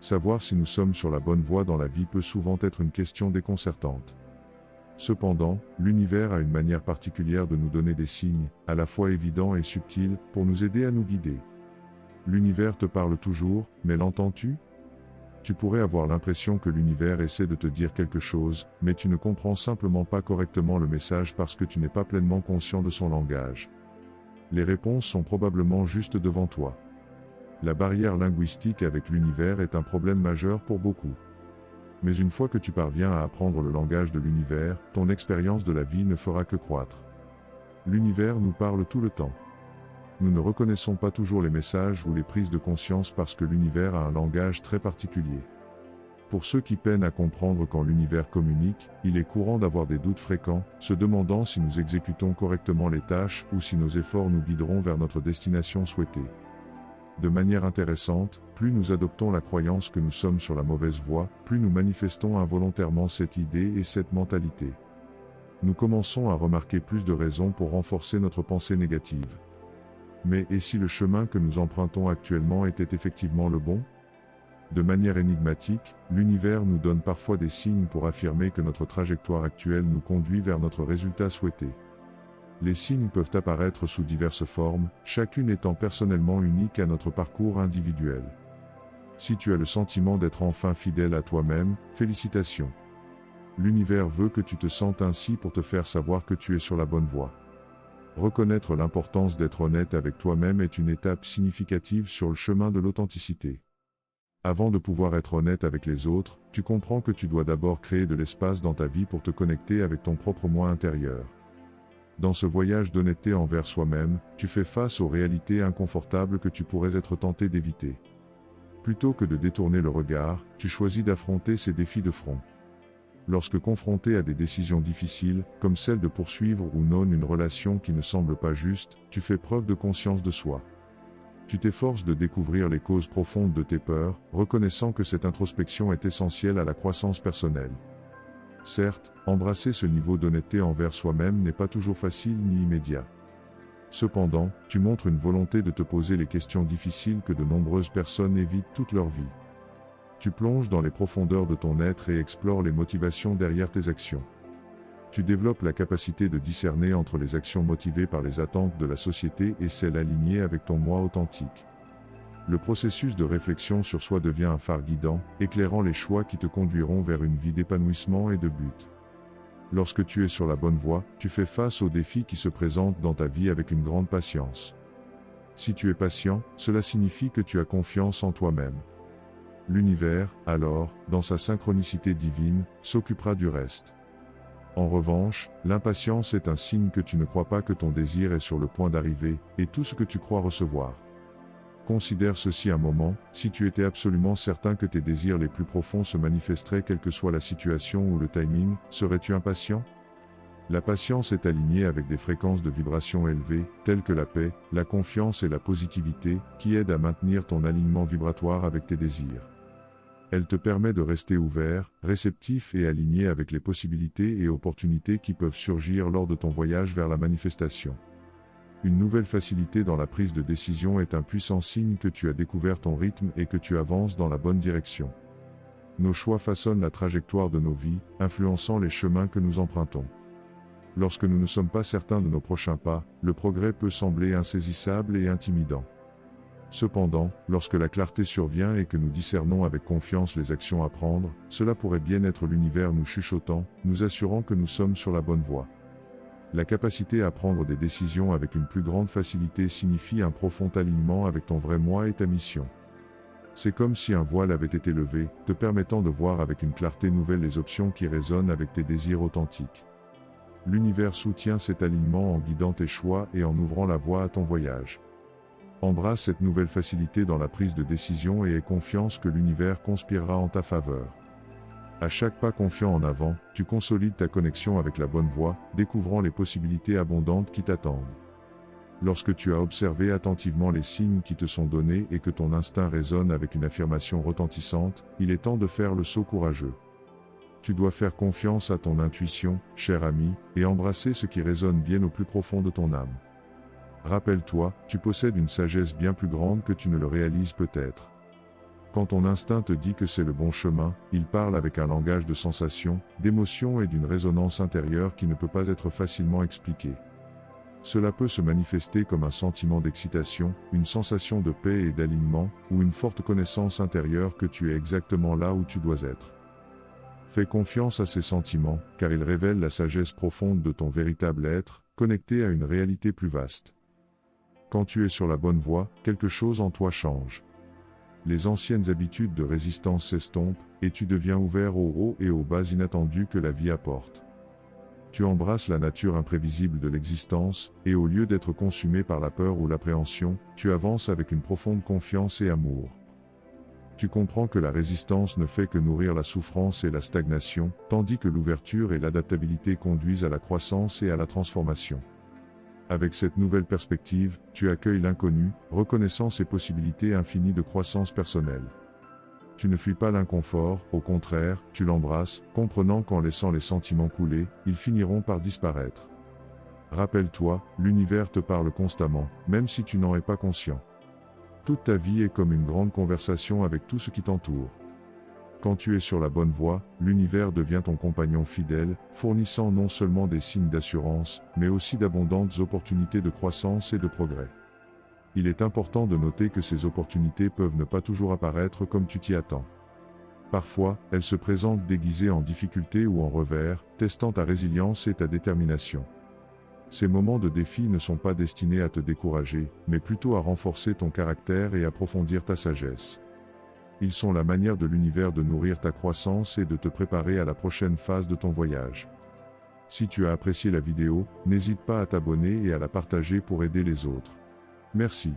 savoir si nous sommes sur la bonne voie dans la vie peut souvent être une question déconcertante. Cependant, l'univers a une manière particulière de nous donner des signes, à la fois évidents et subtils, pour nous aider à nous guider. L'univers te parle toujours, mais l'entends-tu ? Tu pourrais avoir l'impression que l'univers essaie de te dire quelque chose, mais tu ne comprends simplement pas correctement le message parce que tu n'es pas pleinement conscient de son langage. Les réponses sont probablement juste devant toi. La barrière linguistique avec l'univers est un problème majeur pour beaucoup. Mais une fois que tu parviens à apprendre le langage de l'univers, ton expérience de la vie ne fera que croître. L'univers nous parle tout le temps. Nous ne reconnaissons pas toujours les messages ou les prises de conscience parce que l'univers a un langage très particulier. Pour ceux qui peinent à comprendre quand l'univers communique, il est courant d'avoir des doutes fréquents, se demandant si nous exécutons correctement les tâches ou si nos efforts nous guideront vers notre destination souhaitée. De manière intéressante, plus nous adoptons la croyance que nous sommes sur la mauvaise voie, plus nous manifestons involontairement cette idée et cette mentalité. Nous commençons à remarquer plus de raisons pour renforcer notre pensée négative. Mais et si le chemin que nous empruntons actuellement était effectivement le bon ? De manière énigmatique, l'univers nous donne parfois des signes pour affirmer que notre trajectoire actuelle nous conduit vers notre résultat souhaité. Les signes peuvent apparaître sous diverses formes, chacune étant personnellement unique à notre parcours individuel. Si tu as le sentiment d'être enfin fidèle à toi-même, félicitations. L'univers veut que tu te sentes ainsi pour te faire savoir que tu es sur la bonne voie. Reconnaître l'importance d'être honnête avec toi-même est une étape significative sur le chemin de l'authenticité. Avant de pouvoir être honnête avec les autres, tu comprends que tu dois d'abord créer de l'espace dans ta vie pour te connecter avec ton propre moi intérieur. Dans ce voyage d'honnêteté envers soi-même, tu fais face aux réalités inconfortables que tu pourrais être tenté d'éviter. Plutôt que de détourner le regard, tu choisis d'affronter ces défis de front. Lorsque confronté à des décisions difficiles, comme celle de poursuivre ou non une relation qui ne semble pas juste, tu fais preuve de conscience de soi. Tu t'efforces de découvrir les causes profondes de tes peurs, reconnaissant que cette introspection est essentielle à la croissance personnelle. Certes, embrasser ce niveau d'honnêteté envers soi-même n'est pas toujours facile ni immédiat. Cependant, tu montres une volonté de te poser les questions difficiles que de nombreuses personnes évitent toute leur vie. Tu plonges dans les profondeurs de ton être et explores les motivations derrière tes actions. Tu développes la capacité de discerner entre les actions motivées par les attentes de la société et celles alignées avec ton moi authentique. Le processus de réflexion sur soi devient un phare guidant, éclairant les choix qui te conduiront vers une vie d'épanouissement et de but. Lorsque tu es sur la bonne voie, tu fais face aux défis qui se présentent dans ta vie avec une grande patience. Si tu es patient, cela signifie que tu as confiance en toi-même. L'univers, alors, dans sa synchronicité divine, s'occupera du reste. En revanche, l'impatience est un signe que tu ne crois pas que ton désir est sur le point d'arriver, et tout ce que tu crois recevoir. Considère ceci un moment, si tu étais absolument certain que tes désirs les plus profonds se manifesteraient quelle que soit la situation ou le timing, serais-tu impatient ? La patience est alignée avec des fréquences de vibration élevées, telles que la paix, la confiance et la positivité, qui aident à maintenir ton alignement vibratoire avec tes désirs. Elle te permet de rester ouvert, réceptif et aligné avec les possibilités et opportunités qui peuvent surgir lors de ton voyage vers la manifestation. Une nouvelle facilité dans la prise de décision est un puissant signe que tu as découvert ton rythme et que tu avances dans la bonne direction. Nos choix façonnent la trajectoire de nos vies, influençant les chemins que nous empruntons. Lorsque nous ne sommes pas certains de nos prochains pas, le progrès peut sembler insaisissable et intimidant. Cependant, lorsque la clarté survient et que nous discernons avec confiance les actions à prendre, cela pourrait bien être l'univers nous chuchotant, nous assurant que nous sommes sur la bonne voie. La capacité à prendre des décisions avec une plus grande facilité signifie un profond alignement avec ton vrai moi et ta mission. C'est comme si un voile avait été levé, te permettant de voir avec une clarté nouvelle les options qui résonnent avec tes désirs authentiques. L'univers soutient cet alignement en guidant tes choix et en ouvrant la voie à ton voyage. Embrasse cette nouvelle facilité dans la prise de décision et aie confiance que l'univers conspirera en ta faveur. À chaque pas confiant en avant, tu consolides ta connexion avec la bonne voie, découvrant les possibilités abondantes qui t'attendent. Lorsque tu as observé attentivement les signes qui te sont donnés et que ton instinct résonne avec une affirmation retentissante, il est temps de faire le saut courageux. Tu dois faire confiance à ton intuition, cher ami, et embrasser ce qui résonne bien au plus profond de ton âme. Rappelle-toi, tu possèdes une sagesse bien plus grande que tu ne le réalises peut-être. Quand ton instinct te dit que c'est le bon chemin, il parle avec un langage de sensations, d'émotions et d'une résonance intérieure qui ne peut pas être facilement expliquée. Cela peut se manifester comme un sentiment d'excitation, une sensation de paix et d'alignement, ou une forte connaissance intérieure que tu es exactement là où tu dois être. Fais confiance à ces sentiments, car ils révèlent la sagesse profonde de ton véritable être, connecté à une réalité plus vaste. Quand tu es sur la bonne voie, quelque chose en toi change. Les anciennes habitudes de résistance s'estompent, et tu deviens ouvert aux hauts et aux bas inattendus que la vie apporte. Tu embrasses la nature imprévisible de l'existence, et au lieu d'être consumé par la peur ou l'appréhension, tu avances avec une profonde confiance et amour. Tu comprends que la résistance ne fait que nourrir la souffrance et la stagnation, tandis que l'ouverture et l'adaptabilité conduisent à la croissance et à la transformation. Avec cette nouvelle perspective, tu accueilles l'inconnu, reconnaissant ses possibilités infinies de croissance personnelle. Tu ne fuis pas l'inconfort, au contraire, tu l'embrasses, comprenant qu'en laissant les sentiments couler, ils finiront par disparaître. Rappelle-toi, l'univers te parle constamment, même si tu n'en es pas conscient. Toute ta vie est comme une grande conversation avec tout ce qui t'entoure. Quand tu es sur la bonne voie, l'univers devient ton compagnon fidèle, fournissant non seulement des signes d'assurance, mais aussi d'abondantes opportunités de croissance et de progrès. Il est important de noter que ces opportunités peuvent ne pas toujours apparaître comme tu t'y attends. Parfois, elles se présentent déguisées en difficultés ou en revers, testant ta résilience et ta détermination. Ces moments de défi ne sont pas destinés à te décourager, mais plutôt à renforcer ton caractère et approfondir ta sagesse. Ils sont la manière de l'univers de nourrir ta croissance et de te préparer à la prochaine phase de ton voyage. Si tu as apprécié la vidéo, n'hésite pas à t'abonner et à la partager pour aider les autres. Merci.